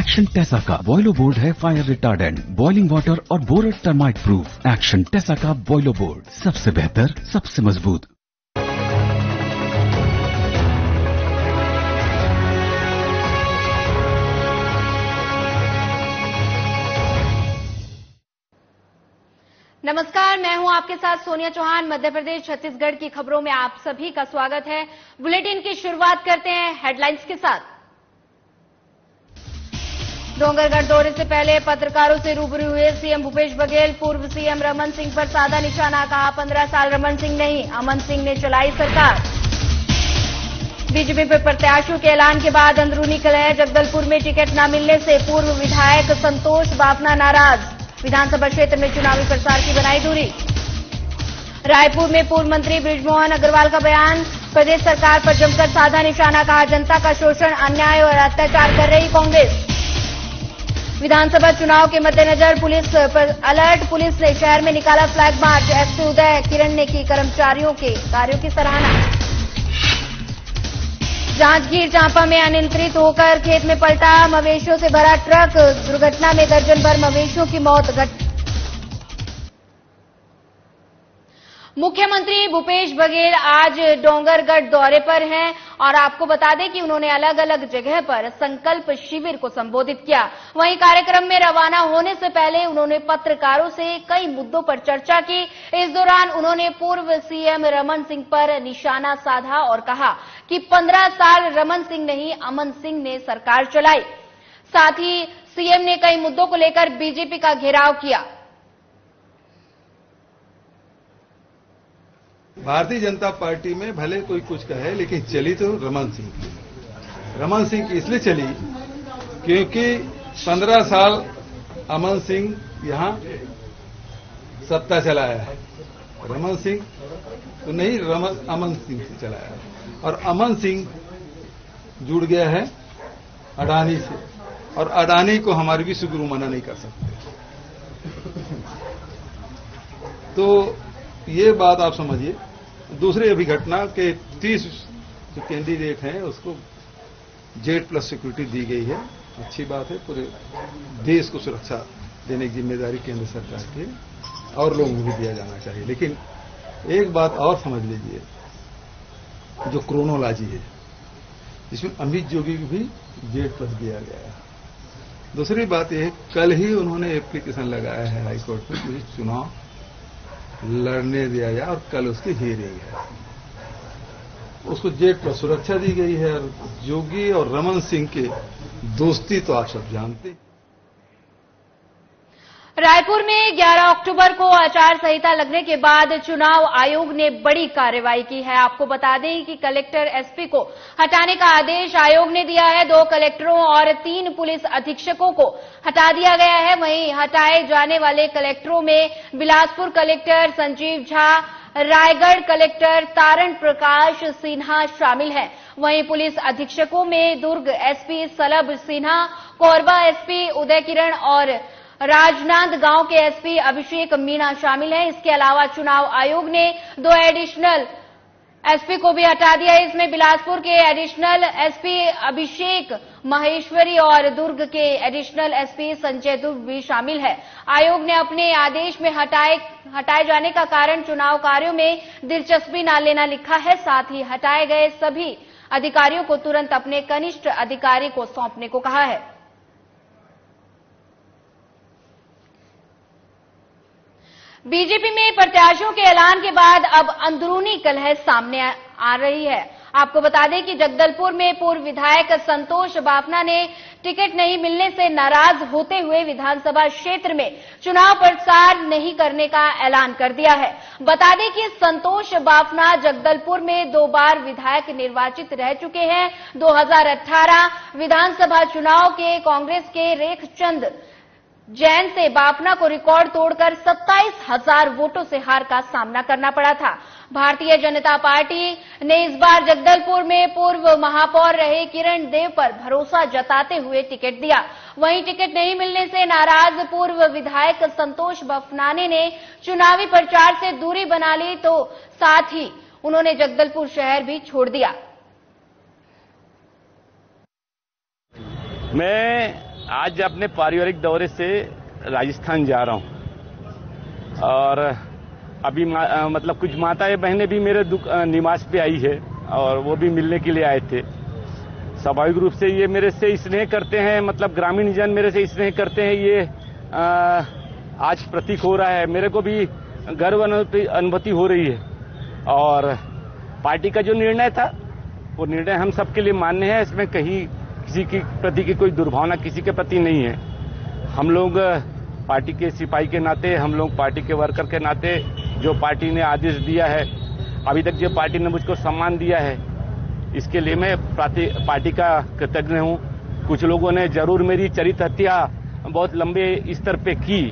Action Tesa का बॉयलो board है fire retardant, boiling water और borer termite proof. Action Tesa का बॉयलो बोर्ड, सबसे बेहतर, सबसे मजबूत। नमस्कार, मैं हूं आपके साथ सोनिया चौहान। मध्य प्रदेश छत्तीसगढ़ की खबरों में आप सभी का स्वागत है। बुलेटिन की शुरुआत करते हैं हेडलाइंस के साथ। डोंगरगढ़ दौरे से पहले पत्रकारों से रूबरू हुए सीएम भूपेश बघेल। पूर्व सीएम रमन सिंह पर साधा निशाना, कहा 15 साल रमन सिंह नहीं, अमन सिंह ने चलाई सरकार। बीजेपी पर प्रत्याशियों के ऐलान के बाद अंदरूनी कलह, जगदलपुर में टिकट न मिलने से पूर्व विधायक संतोष बाफना नाराज। विधानसभा क्षेत्र में चुनावी प्रचार की बनाई दूरी। रायपुर में पूर्व मंत्री बृजमोहन अग्रवाल का बयान, प्रदेश सरकार पर जमकर साधा निशाना, कहा जनता का शोषण, अन्याय और अत्याचार कर रही कांग्रेस। विधानसभा चुनाव के मद्देनजर पुलिस पर अलर्ट, पुलिस ने शहर में निकाला फ्लैग मार्च। एसपी उदय किरण ने की कर्मचारियों के कार्यों की सराहना। जांजगीर चांपा में अनियंत्रित होकर खेत में पलटा मवेशियों से भरा ट्रक, दुर्घटना में दर्जन भर मवेशियों की मौत। मुख्यमंत्री भूपेश बघेल आज डोंगरगढ़ दौरे पर हैं और आपको बता दें कि उन्होंने अलग अलग जगह पर संकल्प शिविर को संबोधित किया। वहीं कार्यक्रम में रवाना होने से पहले उन्होंने पत्रकारों से कई मुद्दों पर चर्चा की। इस दौरान उन्होंने पूर्व सीएम रमन सिंह पर निशाना साधा और कहा कि 15 साल रमन सिंह नहीं, अमन सिंह ने सरकार चलाई। साथ ही सीएम ने कई मुद्दों को लेकर बीजेपी का घेराव किया। भारतीय जनता पार्टी में भले कोई कुछ कहे, लेकिन चली तो रमन सिंह की। रमन सिंह की इसलिए चली क्योंकि 15 साल अमन सिंह यहां सत्ता चलाया है। रमन सिंह तो नहीं, अमन सिंह से चलाया है। और अमन सिंह जुड़ गया है अडानी से, और अडानी को हमारे विश्व गुरु मना नहीं कर सकते। तो ये बात आप समझिए। दूसरी अभी घटना के 30 जो कैंडिडेट हैं उसको Z+ सिक्योरिटी दी गई है, अच्छी बात है। पूरे देश को सुरक्षा देने की जिम्मेदारी केंद्र सरकार की, और लोगों को भी दिया जाना चाहिए। लेकिन एक बात और समझ लीजिए, जो क्रोनोलॉजी है जिसमें अमित जोगी को भी Z+ दिया गया है। दूसरी बात यह है, कल ही उन्होंने एप्लीकेशन लगाया है हाईकोर्ट में, मुझे चुनाव लड़ने दिया जाए, और कल उसकी हियरिंग है। उसको Z+ सुरक्षा दी गई है। और जोगी और रमन सिंह के दोस्ती तो आप सब जानते हैं। रायपुर में 11 अक्टूबर को आचार संहिता लगने के बाद चुनाव आयोग ने बड़ी कार्रवाई की है। आपको बता दें कि कलेक्टर एसपी को हटाने का आदेश आयोग ने दिया है। 2 कलेक्टरों और 3 पुलिस अधीक्षकों को हटा दिया गया है। वहीं हटाए जाने वाले कलेक्टरों में बिलासपुर कलेक्टर संजीव झा, रायगढ़ कलेक्टर तारण प्रकाश सिन्हा शामिल हैं। वहीं पुलिस अधीक्षकों में दुर्ग एसपी सलभ सिन्हा, कोरबा एसपी उदय किरण और राजनांदगांव के एसपी अभिषेक मीणा शामिल हैं। इसके अलावा चुनाव आयोग ने 2 एडिशनल एसपी को भी हटा दिया है। इसमें बिलासपुर के एडिशनल एसपी अभिषेक महेश्वरी और दुर्ग के एडिशनल एसपी संजय दुर्ग भी शामिल है। आयोग ने अपने आदेश में हटाए जाने का कारण चुनाव कार्यों में दिलचस्पी न लेना लिखा है। साथ ही हटाए गए सभी अधिकारियों को तुरंत अपने कनिष्ठ अधिकारी को सौंपने को कहा है। बीजेपी में प्रत्याशियों के ऐलान के बाद अब अंदरूनी कलह सामने आ रही है। आपको बता दें कि जगदलपुर में पूर्व विधायक संतोष बाफना ने टिकट नहीं मिलने से नाराज होते हुए विधानसभा क्षेत्र में चुनाव प्रचार नहीं करने का ऐलान कर दिया है। बता दें कि संतोष बाफना जगदलपुर में 2 बार विधायक निर्वाचित रह चुके हैं। 2018 विधानसभा चुनाव के कांग्रेस के रेखचंद जैन से बाफना को रिकॉर्ड तोड़कर 27,000 वोटों से हार का सामना करना पड़ा था। भारतीय जनता पार्टी ने इस बार जगदलपुर में पूर्व महापौर रहे किरण देव पर भरोसा जताते हुए टिकट दिया। वहीं टिकट नहीं मिलने से नाराज पूर्व विधायक संतोष बाफनाने ने चुनावी प्रचार से दूरी बना ली, तो साथ ही उन्होंने जगदलपुर शहर भी छोड़ दिया। मैं आज अपने पारिवारिक दौरे से राजस्थान जा रहा हूं और अभी मतलब कुछ माताएं बहनें भी मेरे निवास पे आई है और वो भी मिलने के लिए आए थे। स्वाभाविक रूप से ये मेरे से स्नेह करते हैं, मतलब ग्रामीण जन मेरे से स्नेह करते हैं, ये आज प्रतीक हो रहा है। मेरे को भी गर्व अनुभूति हो रही है और पार्टी का जो निर्णय था वो निर्णय हम सबके लिए मान्य है। इसमें कहीं किसी के प्रति की कोई दुर्भावना किसी के प्रति नहीं है। हम लोग पार्टी के सिपाही के नाते, हम लोग पार्टी के वर्कर के नाते जो पार्टी ने आदेश दिया है, अभी तक जो पार्टी ने मुझको सम्मान दिया है, इसके लिए मैं पार्टी का कृतज्ञ हूं। कुछ लोगों ने जरूर मेरी चरित्र हत्या बहुत लंबे स्तर पे की,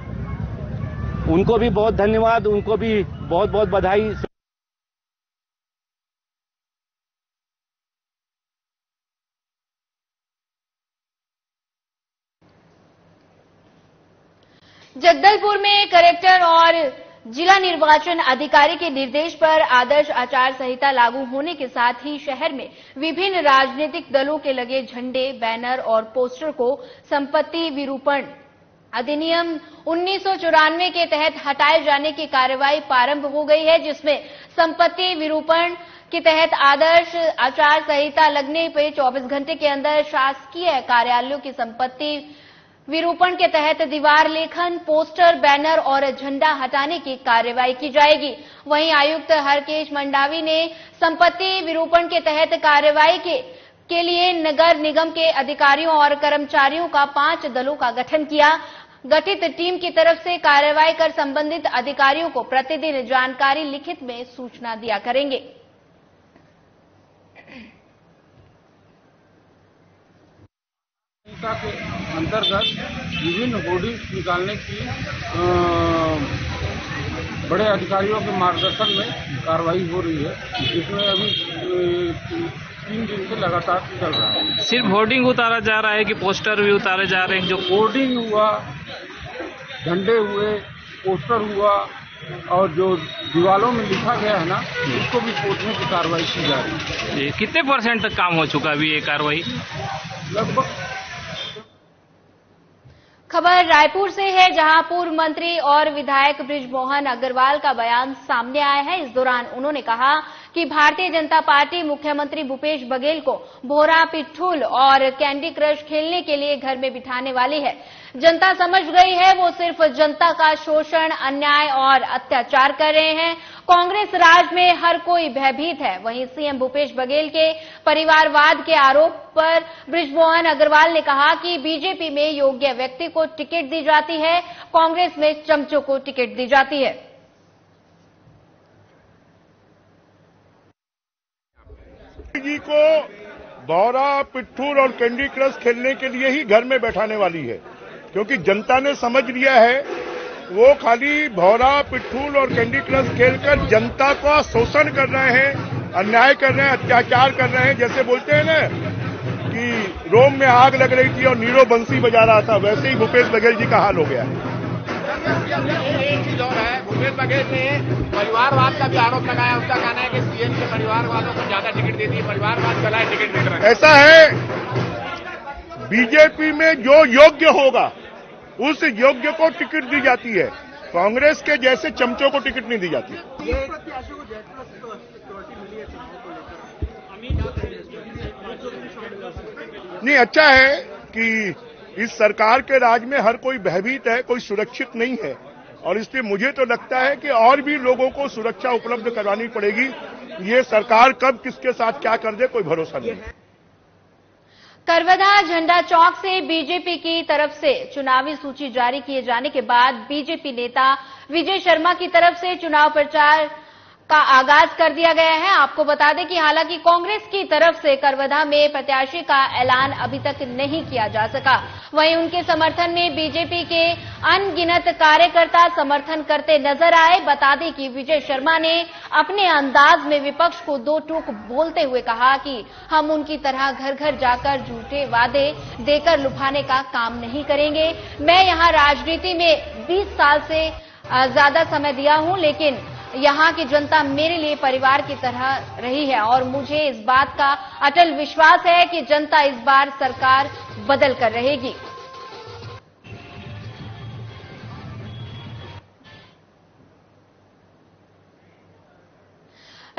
उनको भी बहुत धन्यवाद, उनको भी बहुत बहुत बधाई। जगदलपुर में कलेक्टर और जिला निर्वाचन अधिकारी के निर्देश पर आदर्श आचार संहिता लागू होने के साथ ही शहर में विभिन्न राजनीतिक दलों के लगे झंडे, बैनर और पोस्टर को संपत्ति विरूपण अधिनियम 1994 के तहत हटाए जाने की कार्रवाई प्रारंभ हो गई है, जिसमें संपत्ति विरूपण के तहत आदर्श आचार संहिता लगने पर 24 घंटे के अंदर शासकीय कार्यालयों की संपत्ति विरूपण के तहत दीवार लेखन, पोस्टर, बैनर और झंडा हटाने की कार्रवाई की जाएगी। वहीं आयुक्त हरकेश मंडावी ने संपत्ति विरूपण के तहत कार्रवाई के लिए नगर निगम के अधिकारियों और कर्मचारियों का 5 दलों का गठन किया। गठित टीम की तरफ से कार्रवाई कर संबंधित अधिकारियों को प्रतिदिन जानकारी लिखित में सूचना दिया करेंगे। के अंतर्गत विभिन्न होर्डिंग्स निकालने की बड़े अधिकारियों के मार्गदर्शन में कार्रवाई हो रही है, जिसमें अभी 3 दिन से लगातार चल रहा है। सिर्फ होर्डिंग उतारा जा रहा है कि पोस्टर भी उतारे जा रहे हैं? जो होर्डिंग हुआ, झंडे हुए, पोस्टर हुआ और जो दीवारों में लिखा गया है ना, उसको भी पोतने की कार्रवाई की जा रही है। कितने % तक काम हो चुका अभी ये कार्रवाई? लगभग। खबर रायपुर से है, जहां पूर्व मंत्री और विधायक बृजमोहन अग्रवाल का बयान सामने आया है। इस दौरान उन्होंने कहा कि भारतीय जनता पार्टी मुख्यमंत्री भूपेश बघेल को भोरा, पिट्ठूल और कैंडी क्रश खेलने के लिए घर में बिठाने वाली है। जनता समझ गई है, वो सिर्फ जनता का शोषण, अन्याय और अत्याचार कर रहे हैं। कांग्रेस राज में हर कोई भयभीत है। वहीं सीएम भूपेश बघेल के परिवारवाद के आरोप पर बृजमोहन अग्रवाल ने कहा कि बीजेपी में योग्य व्यक्ति को टिकट दी जाती है, कांग्रेस में चमचों को टिकट दी जाती है। जी को भौरा, पिट्ठूर और कैंडी क्रश खेलने के लिए ही घर में बैठाने वाली है, क्योंकि जनता ने समझ लिया है वो खाली भौरा, पिट्ठूल और कैंडी क्रश खेलकर जनता का शोषण कर रहे हैं, अन्याय कर रहे हैं, अत्याचार कर रहे हैं। जैसे बोलते हैं ना कि रोम में आग लग रही थी और नीरो बंसी बजा रहा था, वैसे ही भूपेश बघेल जी का हाल हो गया है। एक चीज और है, भूपेश बघेल ने परिवारवाद का भी आरोप लगाया। उसका कहना है कि सीएम के परिवार वालों को ज्यादा टिकट दे दी, परिवारवाद चलाए, टिकट मिल रहा है। ऐसा है, बीजेपी में जो योग्य होगा उस योग्य को टिकट दी जाती है, कांग्रेस के जैसे चमचों को टिकट नहीं दी जाती। नहीं, अच्छा है कि इस सरकार के राज में हर कोई भयभीत है, कोई सुरक्षित नहीं है, और इसलिए मुझे तो लगता है कि और भी लोगों को सुरक्षा उपलब्ध करवानी पड़ेगी। ये सरकार कब किसके साथ क्या कर दे, कोई भरोसा नहीं है। करवदा झंडा चौक से बीजेपी की तरफ से चुनावी सूची जारी किए जाने के बाद बीजेपी नेता विजय शर्मा की तरफ से चुनाव प्रचार का आगाज कर दिया गया है। आपको बता दें कि हालांकि कांग्रेस की तरफ से करवदा में प्रत्याशी का ऐलान अभी तक नहीं किया जा सका, वहीं उनके समर्थन में बीजेपी के अनगिनत कार्यकर्ता समर्थन करते नजर आए। बता दें कि विजय शर्मा ने अपने अंदाज में विपक्ष को 2 टूक बोलते हुए कहा कि हम उनकी तरह घर घर जाकर झूठे वादे देकर लुभाने का काम नहीं करेंगे। मैं यहां राजनीति में 20 साल से ज्यादा समय दिया हूं, लेकिन यहां की जनता मेरे लिए परिवार की तरह रही है और मुझे इस बात का अटल विश्वास है कि जनता इस बार सरकार बदल कर रहेगी।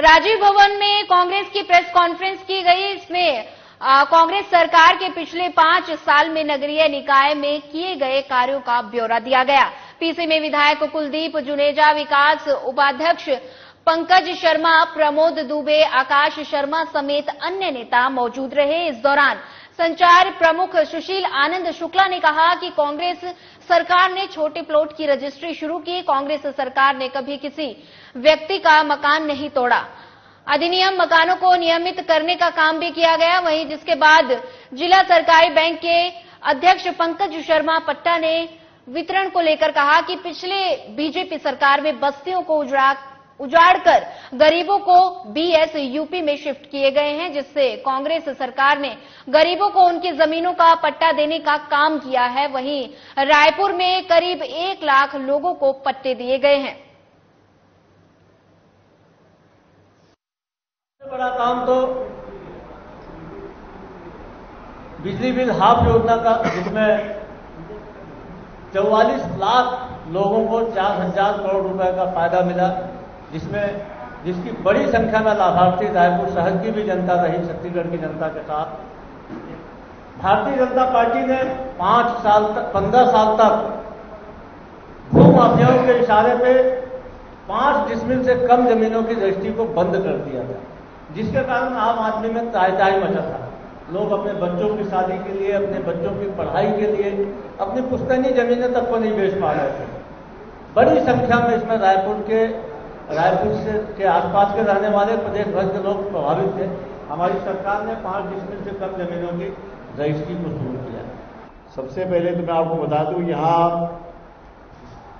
राजीव भवन में कांग्रेस की प्रेस कॉन्फ्रेंस की गई। इसमें कांग्रेस सरकार के पिछले 5 साल में नगरीय निकाय में किए गए कार्यों का ब्यौरा दिया गया। पीसी में विधायक कुलदीप जुनेजा, विकास उपाध्यक्ष पंकज शर्मा, प्रमोद दुबे, आकाश शर्मा समेत अन्य नेता मौजूद रहे। इस दौरान संचार प्रमुख सुशील आनंद शुक्ला ने कहा कि कांग्रेस सरकार ने छोटे प्लॉट की रजिस्ट्री शुरू की। कांग्रेस सरकार ने कभी किसी व्यक्ति का मकान नहीं तोड़ा। अधिनियम मकानों को नियमित करने का काम भी किया गया। वहीं जिसके बाद जिला सरकारी बैंक के अध्यक्ष पंकज शर्मा पट्टा ने वितरण को लेकर कहा कि पिछले बीजेपी सरकार में बस्तियों को उजाड़कर गरीबों को बीएस यूपी में शिफ्ट किए गए हैं, जिससे कांग्रेस सरकार ने गरीबों को उनकी जमीनों का पट्टा देने का काम किया है। वहीं रायपुर में करीब 1 लाख लोगों को पट्टे दिए गए हैं। बड़ा काम तो बिजली बिल हाफ योजना का, जिसमें 44 लाख लोगों को 4,000 करोड़ रुपए का फायदा मिला, जिसकी बड़ी संख्या में लाभार्थी रायपुर शहर की भी जनता रही, छत्तीसगढ़ की जनता के साथ। भारतीय जनता पार्टी ने 15 साल तक भू माफियाओं के इशारे पे 5 डिसमिल से कम जमीनों की रजिस्ट्री को बंद कर दिया था, जिसके कारण आम आदमी में ताई मचा था। लोग अपने बच्चों की शादी के लिए, अपने बच्चों की पढ़ाई के लिए अपनी पुश्तैनी जमीनें तक को नहीं बेच पा रहे थे। बड़ी संख्या में इसमें रायपुर से के आसपास के रहने वाले प्रदेश भर के लोग प्रभावित थे। हमारी सरकार ने 5 डिसमिल से कम जमीनों की रजिस्ट्री को शुरू किया। सबसे पहले तो मैं आपको बता दूं, यहाँ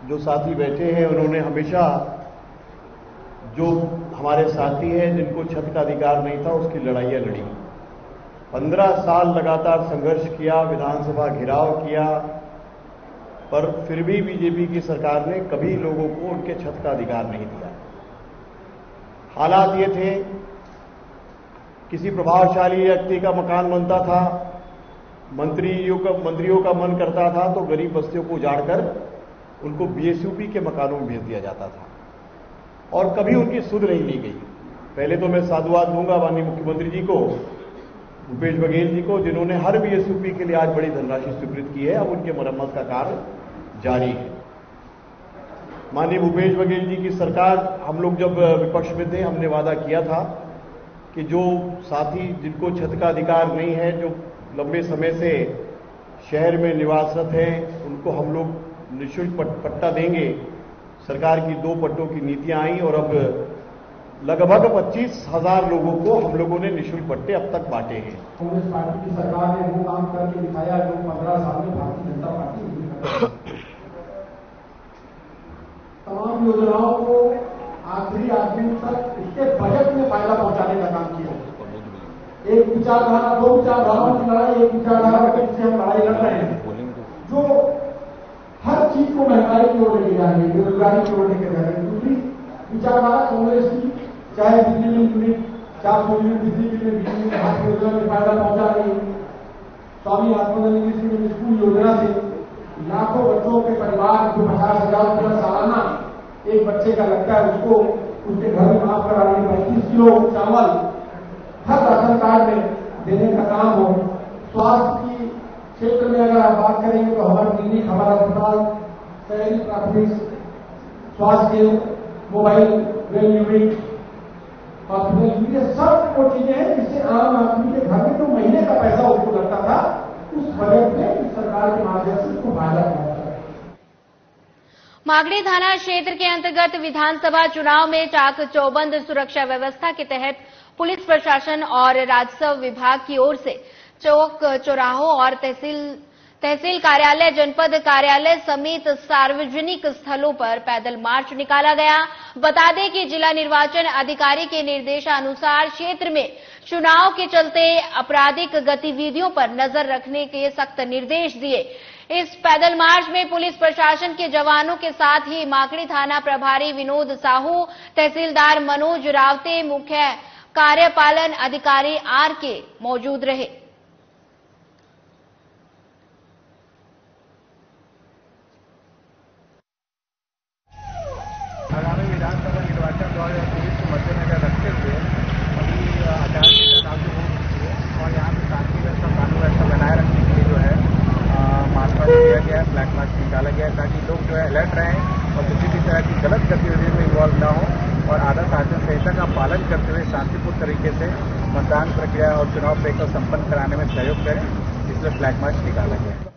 जो साथी बैठे हैं उन्होंने हमेशा जो हमारे साथी हैं जिनको छत का अधिकार नहीं था उसकी लड़ाइयां लड़ी। 15 साल लगातार संघर्ष किया, विधानसभा घेराव किया, पर फिर भी बीजेपी की सरकार ने कभी लोगों को उनके छत का अधिकार नहीं दिया। हालात ये थे, किसी प्रभावशाली व्यक्ति का मकान बनता था, मंत्रियों का मन करता था तो गरीब बस्तियों को उजाड़कर उनको बीएसयूपी के मकानों में भेज दिया जाता था और कभी उनकी सुध नहीं ली गई। पहले तो मैं साधुवाद दूंगा माननीय मुख्यमंत्री जी को, भूपेश बघेल जी को, जिन्होंने हर बीएसयूपी के लिए आज बड़ी धनराशि स्वीकृत की है। अब उनके मरम्मत का कार्य जारी है। माननीय भूपेश बघेल जी की सरकार, हम लोग जब विपक्ष में थे, हमने वादा किया था कि जो साथी जिनको छत का अधिकार नहीं है, जो लंबे समय से शहर में निवासरत हैं, उनको हम लोग निःशुल्क पट्टा देंगे। सरकार की 2 पट्टों की नीतियां आई और अब लगभग 25,000 लोगों को हम लोगों ने निःशुल्क पट्टे अब तक बांटे हैं। कांग्रेस पार्टी की सरकार ने वो काम करके दिखाया जो 15 साल में भारतीय जनता पार्टी नहीं कर। तमाम योजनाओं को आखिरी आदमी तक इसके बजट में फायदा पहुंचाने का काम किया। एक विचारधारा, 2 विचारधाराओं की लड़ाई, एक विचारधारा के पीछे हम लड़ाई लड़ रहे हैं जो हर चीज को महंगाई की ओर लेके जा रही है, बेरोजगारी की ओर लेके जा रही है। दूसरी विचारधारा कांग्रेस की, चाहे बिजली यूनिट, 400 यूनिट बिजली बिल में बिजली हाथ योजना में फायदा पहुंचा रही है। स्वामी आत्मानंद जी स्कूल योजना से लाखों बच्चों के परिवार जो 50,000 रुपया सालाना एक बच्चे का लगता है, उसको उसके घर में माफ करा रही है। 25 किलो चावल हर राशन कार्ड में देने का काम हो। स्वास्थ्य की क्षेत्र में अगर आप बात करेंगे तो हमारा क्लिनिक, हमारा अस्पताल, शहरी प्राथमिक स्वास्थ्य केंद्र, मोबाइल वेल यूनिट, हॉस्पिटल, ये सब वो चीजें हैं जिससे आम आदमी के घर में जो महीने का पैसा उसको लगता था, उस बजट में इस सरकार के माध्यम से उसको फायदा पहुंचा है। मागड़ी थाना क्षेत्र के अंतर्गत विधानसभा चुनाव में चाक चौबंद सुरक्षा व्यवस्था के तहत पुलिस प्रशासन और राजस्व विभाग की ओर से चौक चौराहों और तहसील कार्यालय, जनपद कार्यालय समेत सार्वजनिक स्थलों पर पैदल मार्च निकाला गया। बता दें कि जिला निर्वाचन अधिकारी के निर्देशानुसार क्षेत्र में चुनाव के चलते आपराधिक गतिविधियों पर नजर रखने के सख्त निर्देश दिए। इस पैदल मार्च में पुलिस प्रशासन के जवानों के साथ ही माकड़ी थाना प्रभारी विनोद साहू, तहसीलदार मनोज रावते, मुख्य कार्यपालन अधिकारी आर के मौजूद रहे। आगामी विधानसभा निर्वाचन 2023 को मद्देनजर रखते हुए है, फ्लैग मार्च निकाला गया है ताकि लोग जो है अलर्ट रहें और किसी भी तरह की गलत गतिविधि में इन्वॉल्व ना हो और आदर्श आचरण संहिता का पालन करते हुए शांतिपूर्ण तरीके से मतदान प्रक्रिया और चुनाव प्रक्रिया को संपन्न कराने में सहयोग करें, इसलिए फ्लैग मार्च निकाला गया है।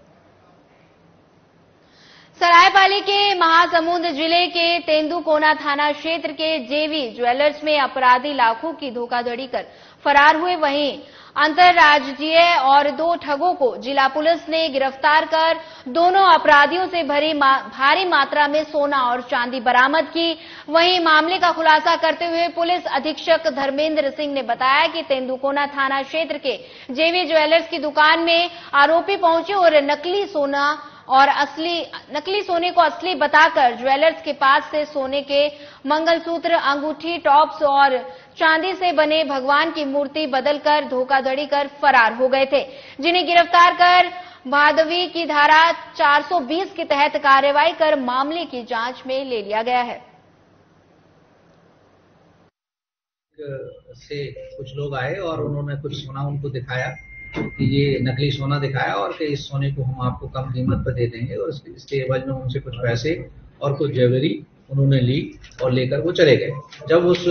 सरायपाली के महासमुंद जिले के तेंदुकोना थाना क्षेत्र के जेवी ज्वेलर्स में अपराधी लाखों की धोखाधड़ी कर फरार हुए। वहीं अंतर्राज्यीय और 2 ठगों को जिला पुलिस ने गिरफ्तार कर दोनों अपराधियों से भारी मात्रा में सोना और चांदी बरामद की। वहीं मामले का खुलासा करते हुए पुलिस अधीक्षक धर्मेंद्र सिंह ने बताया कि तेंदुकोना थाना क्षेत्र के जेवी ज्वेलर्स की दुकान में आरोपी पहुंचे और नकली सोने को असली बताकर ज्वेलर्स के पास से सोने के मंगलसूत्र, अंगूठी, टॉप्स और चांदी से बने भगवान की मूर्ति बदलकर धोखाधड़ी कर फरार हो गए थे, जिन्हें गिरफ्तार कर भादवी की धारा 420 के तहत कार्रवाई कर मामले की जांच में ले लिया गया है। से कुछ लोग आए और उन्होंने कुछ सोना उनको दिखाया कि ये नकली सोना दिखाया और कि इस सोने को हम आपको कम कीमत पर दे देंगे और इसके एवज में उनसे कुछ पैसे और कुछ ज्वेलरी उन्होंने ली और लेकर वो चले गए। जब उस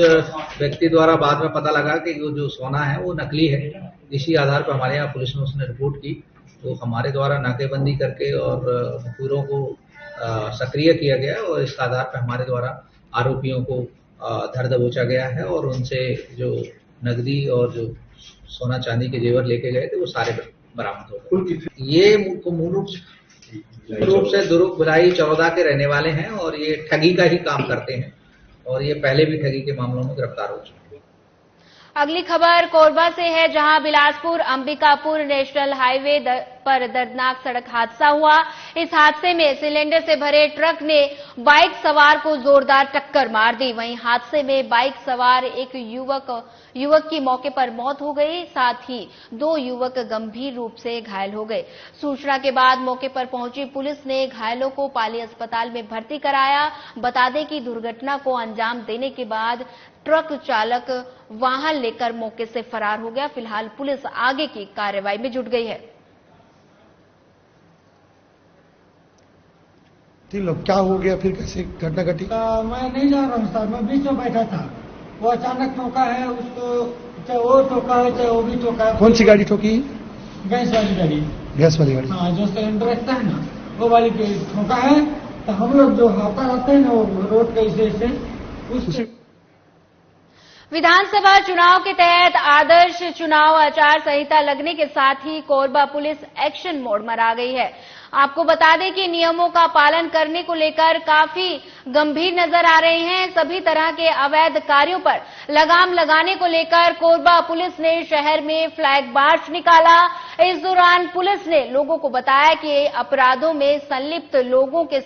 व्यक्ति द्वारा बाद में पता लगा कि वो जो सोना है वो नकली है, इसी आधार पर हमारे यहाँ पुलिस ने उसने रिपोर्ट की, तो हमारे द्वारा नाकेबंदी करके और मजदूरों को सक्रिय किया गया और इस आधार पर हमारे द्वारा आरोपियों को धर दबोचा गया है और उनसे जो नकदी और जो सोना चांदी के जेवर लेके गए थे वो सारे बरामद हो गए। ये मूल रूप से दुर्ग भिलाई चौरदा के रहने वाले हैं और ये ठगी का ही काम करते हैं और ये पहले भी ठगी के मामलों में गिरफ्तार हो चुके हैं। अगली खबर कोरबा से है, जहां बिलासपुर अंबिकापुर नेशनल हाईवे पर दर्दनाक सड़क हादसा हुआ। इस हादसे में सिलेंडर से भरे ट्रक ने बाइक सवार को जोरदार टक्कर मार दी। वहीं हादसे में बाइक सवार एक युवक की मौके पर मौत हो गई, साथ ही 2 युवक गंभीर रूप से घायल हो गए। सूचना के बाद मौके पर पहुंची पुलिस ने घायलों को पाली अस्पताल में भर्ती कराया। बता दें कि दुर्घटना को अंजाम देने के बाद ट्रक चालक वाहन लेकर मौके से फरार हो गया। फिलहाल पुलिस आगे की कार्रवाई में जुट गई है। लोग क्या हो गया, फिर कैसे घटना घटी? मैं नहीं जान रहा हूँ सर, मैं बीच में बैठा था, वो अचानक ठोका है उसको, चाहे वो ठोका है चाहे वो भी ठोका है। कौन सी गाड़ी ठोकी? गैस वाली गाड़ी। गैस वाली गाड़ी? हाँ, जो सिलेंडर रखता है ना वो वाली ठोका है। तो हम लोग जो हाथा रहते हैं ना वो रोड के से विधानसभा चुनाव के तहत आदर्श चुनाव आचार संहिता लगने के साथ ही कोरबा पुलिस एक्शन मोड में आ गई है। आपको बता दें कि नियमों का पालन करने को लेकर काफी गंभीर नजर आ रहे हैं। सभी तरह के अवैध कार्यों पर लगाम लगाने को लेकर कोरबा पुलिस ने शहर में फ्लैग मार्च निकाला। इस दौरान पुलिस ने लोगों को बताया कि अपराधों में संलिप्त लोगों के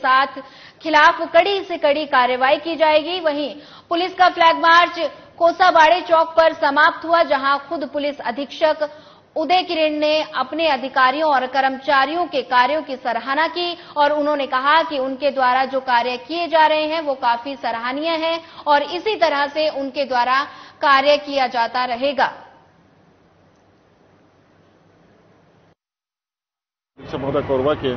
खिलाफ कड़ी से कड़ी कार्रवाई की जाएगी। वहीं पुलिस का फ्लैग मार्च कोसाबाड़ी चौक पर समाप्त हुआ, जहां खुद पुलिस अधीक्षक उदय किरण ने अपने अधिकारियों और कर्मचारियों के कार्यों की सराहना की और उन्होंने कहा कि उनके द्वारा जो कार्य किए जा रहे हैं वो काफी सराहनीय है और इसी तरह से उनके द्वारा कार्य किया जाता रहेगा। महोदय कोरबा के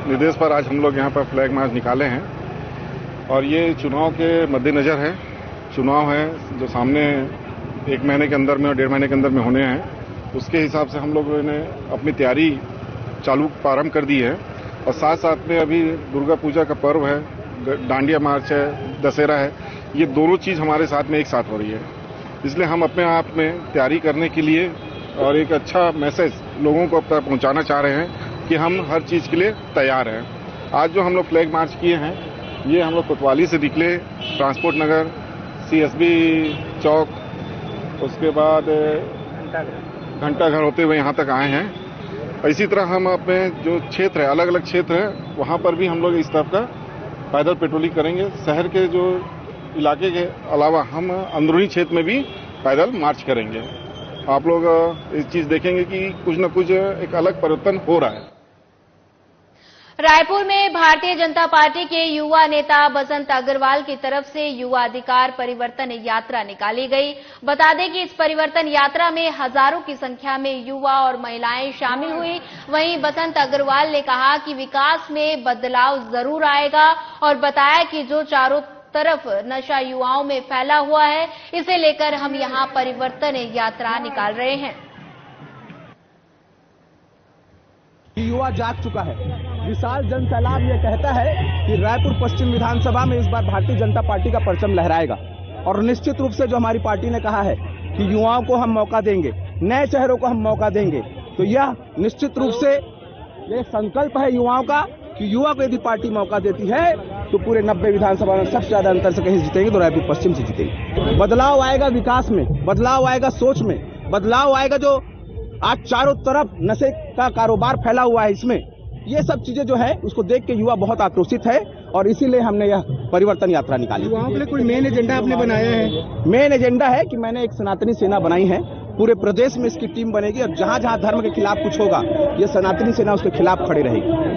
निर्देश पर आज हम लोग यहाँ पर फ्लैग मार्च निकाले हैं और ये चुनाव के मद्देनजर है। चुनाव है जो सामने 1 महीने के अंदर में और 1.5 महीने के अंदर में होने हैं, उसके हिसाब से हम लोगों ने अपनी तैयारी प्रारंभ कर दी है। और साथ साथ में अभी दुर्गा पूजा का पर्व है, डांडिया मार्च है, दशहरा है, ये दोनों चीज हमारे साथ में एक साथ हो रही है। इसलिए हम अपने आप में तैयारी करने के लिए और एक अच्छा मैसेज लोगों को पहुंचाना चाह रहे हैं कि हम हर चीज के लिए तैयार हैं। आज जो हम लोग फ्लैग मार्च किए हैं ये हम लोग कोतवाली से निकले, ट्रांसपोर्ट नगर, CSB चौक, उसके बाद घंटाघर होते हुए यहाँ तक आए हैं। इसी तरह हम अपने जो क्षेत्र है, अलग अलग क्षेत्र है, वहाँ पर भी हम लोग इस तरफ का पैदल पेट्रोलिंग करेंगे। शहर के जो इलाके के अलावा हम अंदरूनी क्षेत्र में भी पैदल मार्च करेंगे। आप लोग इस चीज देखेंगे कि कुछ न कुछ एक अलग परिवर्तन हो रहा है। रायपुर में भारतीय जनता पार्टी के युवा नेता बसंत अग्रवाल की तरफ से युवा अधिकार परिवर्तन यात्रा निकाली गई। बता दें कि इस परिवर्तन यात्रा में हजारों की संख्या में युवा और महिलाएं शामिल हुई। वहीं बसंत अग्रवाल ने कहा कि विकास में बदलाव जरूर आएगा और बताया कि जो चारों तरफ नशा युवाओं में फैला हुआ है, इसे लेकर हम यहां परिवर्तन यात्रा निकाल रहे हैं। युवा जाग चुका है। विशाल जन सैलाब यह कहता है कि रायपुर पश्चिम विधानसभा में इस बार भारतीय जनता पार्टी का परचम लहराएगा और निश्चित रूप से जो हमारी पार्टी ने कहा है कि युवाओं को हम मौका देंगे, नए चेहरों को हम मौका देंगे, तो यह निश्चित रूप से ये संकल्प है युवाओं का कि युवा को यदि पार्टी मौका देती है तो पूरे 90 विधानसभा में सबसे ज्यादा अंतर से कहीं जीतेंगे तो रायपुर पश्चिम से जीतेंगे। बदलाव आएगा विकास में, बदलाव आएगा सोच में, बदलाव आएगा जो आज चारों तरफ नशे का कारोबार फैला हुआ है, इसमें ये सब चीजें जो है उसको देख के युवा बहुत आक्रोशित है और इसीलिए हमने यह परिवर्तन यात्रा निकाली। युवाओं के लिए कोई मेन एजेंडा आपने बनाया है? मेन एजेंडा है कि मैंने एक सनातनी सेना बनाई है, पूरे प्रदेश में इसकी टीम बनेगी और जहां जहां धर्म के खिलाफ कुछ होगा ये सनातनी सेना उसके खिलाफ खड़ी रहेगी।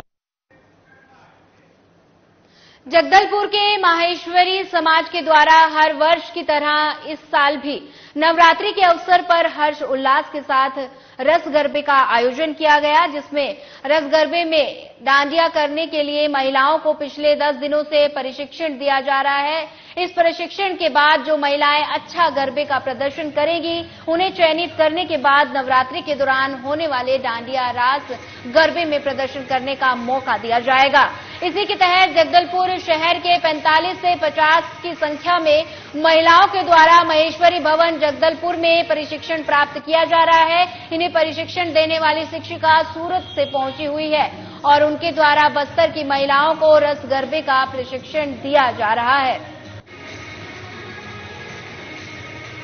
जगदलपुर के माहेश्वरी समाज के द्वारा हर वर्ष की तरह इस साल भी नवरात्रि के अवसर पर हर्ष उल्लास के साथ रस गरबे का आयोजन किया गया, जिसमें रस गरबे में डांडिया करने के लिए महिलाओं को पिछले 10 दिनों से प्रशिक्षण दिया जा रहा है। इस प्रशिक्षण के बाद जो महिलाएं अच्छा गरबे का प्रदर्शन करेंगी, उन्हें चयनित करने के बाद नवरात्रि के दौरान होने वाले डांडिया रास गरबे में प्रदर्शन करने का मौका दिया जाएगा। इसी के तहत जगदलपुर शहर के 45 से 50 की संख्या में महिलाओं के द्वारा महेश्वरी भवन जगदलपुर में प्रशिक्षण प्राप्त किया जा रहा है। इन्हें प्रशिक्षण देने वाली शिक्षिका सूरत से पहुंची हुई है और उनके द्वारा बस्तर की महिलाओं को रस गरबे का प्रशिक्षण दिया जा रहा है।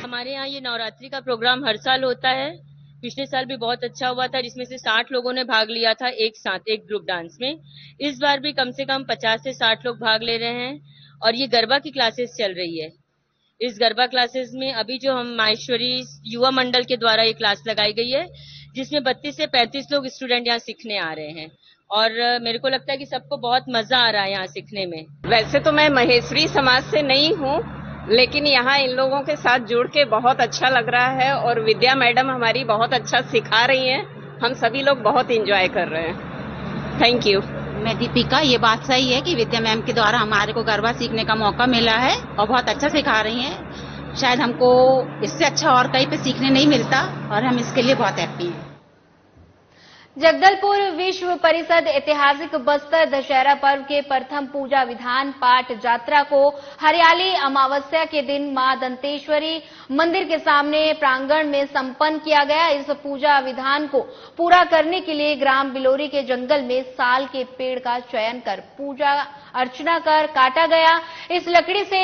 हमारे यहाँ ये नवरात्रि का प्रोग्राम हर साल होता है। पिछले साल भी बहुत अच्छा हुआ था, जिसमें से 60 लोगों ने भाग लिया था एक साथ एक ग्रुप डांस में। इस बार भी कम से कम 50 से 60 लोग भाग ले रहे हैं और ये गरबा की क्लासेस चल रही है। इस गरबा क्लासेस में अभी जो हम माहेश्वरी युवा मंडल के द्वारा ये क्लास लगाई गई है, जिसमें 32 से 35 लोग स्टूडेंट यहाँ सीखने आ रहे हैं और मेरे को लगता है कि सबको बहुत मजा आ रहा है यहाँ सीखने में। वैसे तो मैं महेश्वरी समाज से नहीं हूँ, लेकिन यहाँ इन लोगों के साथ जुड़ के बहुत अच्छा लग रहा है और विद्या मैडम हमारी बहुत अच्छा सिखा रही हैं। हम सभी लोग बहुत एंजॉय कर रहे हैं। Thank you. मैं दीपिका, ये बात सही है कि विद्या मैम के द्वारा हमारे को गरबा सीखने का मौका मिला है और बहुत अच्छा सिखा रही हैं। शायद हमको इससे अच्छा और कहीं पे सीखने नहीं मिलता और हम इसके लिए बहुत हैप्पी हैं। जगदलपुर विश्व परिषद ऐतिहासिक बस्तर दशहरा पर्व के प्रथम पूजा विधान पाठ यात्रा को हरियाली अमावस्या के दिन मां दंतेश्वरी मंदिर के सामने प्रांगण में संपन्न किया गया। इस पूजा विधान को पूरा करने के लिए ग्राम बिलोरी के जंगल में साल के पेड़ का चयन कर पूजा अर्चना कर काटा गया। इस लकड़ी से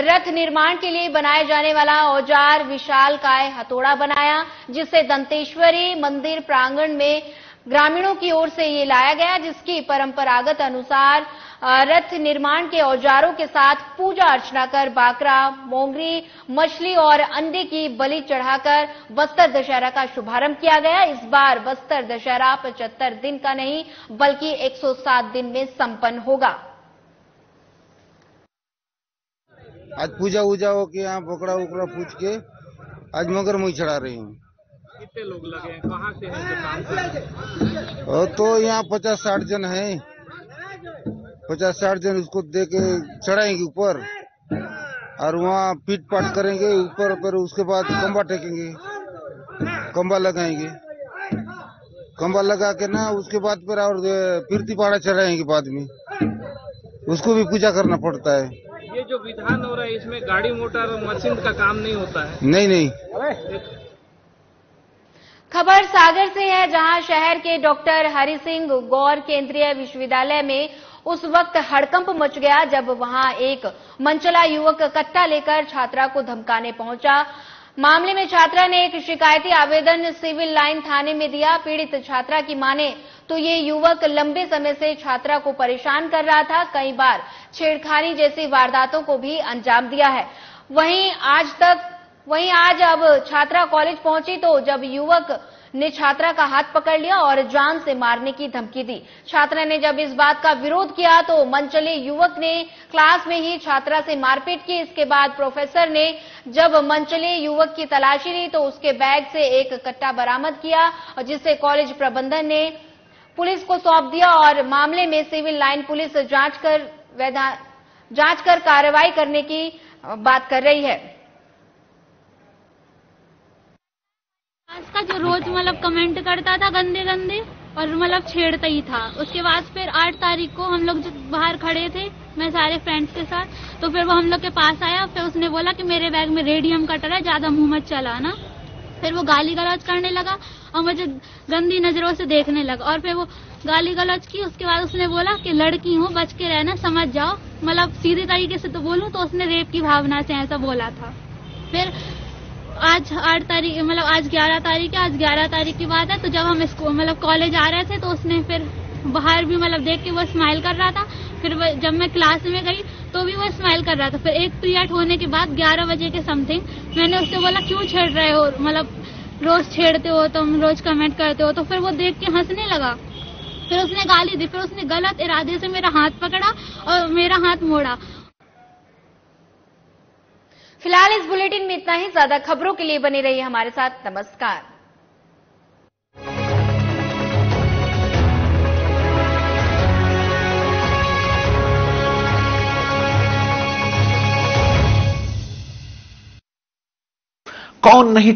रथ निर्माण के लिए बनाए जाने वाला औजार विशालकाय हथौड़ा बनाया, जिससे दंतेश्वरी मंदिर प्रांगण में ग्रामीणों की ओर से ये लाया गया, जिसकी परंपरागत अनुसार रथ निर्माण के औजारों के साथ पूजा अर्चना कर बाकरा, मोंगरी, मछली और अंडे की बलि चढ़ाकर बस्तर दशहरा का शुभारंभ किया गया। इस बार बस्तर दशहरा 75 दिन का नहीं बल्कि 107 दिन में संपन्न होगा। आज पूजा वूजा होके यहाँ बकरा उकड़ा पूछ के आज मगर मुँह चढ़ा रही हूँ। कितने लोग लगे हैं, कहाँ से हैं जो काम कर रहे हैं? तो यहाँ 50-60 जन हैं, 50-60 जन उसको दे के चढ़ाएंगे ऊपर और वहाँ पीट पाट करेंगे ऊपर पर, उसके बाद खंबा टेकेंगे, खंबा लगाएंगे, खंबा लगा के ना उसके बाद फिर और फिरती पहाड़ा चढ़ाएंगे। बाद में उसको भी पूजा करना पड़ता है। ये जो विधान हो रहा है इसमें गाड़ी मोटर मशीन का काम नहीं होता है? नहीं। खबर सागर से है, जहां शहर के डॉक्टर हरि सिंह गौर केंद्रीय विश्वविद्यालय में उस वक्त हड़कंप मच गया जब वहां एक मनचला युवक कट्टा लेकर छात्रा को धमकाने पहुंचा। मामले में छात्रा ने एक शिकायती आवेदन सिविल लाइन थाने में दिया। पीड़ित छात्रा की माने तो ये युवक लंबे समय से छात्रा को परेशान कर रहा था, कई बार छेड़खानी जैसी वारदातों को भी अंजाम दिया है। वहीं आज अब छात्रा कॉलेज पहुंची तो जब युवक ने छात्रा का हाथ पकड़ लिया और जान से मारने की धमकी दी। छात्रा ने जब इस बात का विरोध किया तो मनचले युवक ने क्लास में ही छात्रा से मारपीट की। इसके बाद प्रोफेसर ने जब मनचले युवक की तलाशी ली तो उसके बैग से एक कट्टा बरामद किया और जिसे कॉलेज प्रबंधन ने पुलिस को सौंप दिया और मामले में सिविल लाइन पुलिस जांच कर कार्रवाई करने की बात कर रही है। आज का जो रोज मतलब कमेंट करता था गंदे गंदे और मतलब छेड़ता ही था। उसके बाद फिर 8 तारीख को हम लोग जो बाहर खड़े थे मैं सारे फ्रेंड्स के साथ, तो फिर वो हम लोग के पास आया। फिर उसने बोला कि मेरे बैग में रेडियम कटर है, ज्यादा मुंह मत चलाना। फिर वो गाली गलौज करने लगा और मुझे गंदी नजरों से देखने लगा और फिर वो गाली गलौज की। उसके बाद उसने बोला कि लड़की हूँ, बच के रहना, समझ जाओ। मतलब सीधे तरीके से तो बोलूं तो उसने रेप की भावना से ऐसा बोला था। फिर आज 8 तारीख मतलब आज 11 तारीख है, आज 11 तारीख की बात है। तो जब हम इसको मतलब कॉलेज आ रहे थे तो उसने फिर बाहर भी मतलब देख के वो स्माइल कर रहा था। फिर जब मैं क्लास में गई तो भी वो स्माइल कर रहा था। फिर एक पीरियड होने के बाद 11 बजे के समथिंग मैंने उससे बोला क्यों छेड़ रहे हो, मतलब रोज छेड़ते हो तुम, रोज कमेंट करते हो। तो फिर वो देख के हंसने लगा। फिर उसने गाली दी। फिर उसने गलत इरादे से मेरा हाथ पकड़ा और मेरा हाथ मोड़ा। फिलहाल इस बुलेटिन में इतना ही। ज्यादा खबरों के लिए बने रहिए हमारे साथ। नमस्कार। कौन नहीं